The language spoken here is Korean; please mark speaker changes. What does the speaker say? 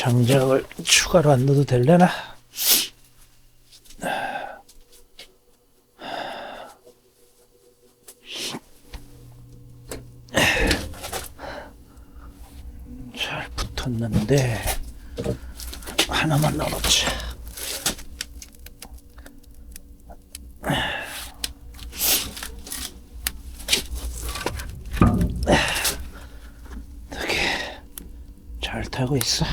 Speaker 1: 장작을 추가로 안 넣어도 될려나? 잘 붙었는데 하나만 넣어놓자. 되게 잘 타고 있어.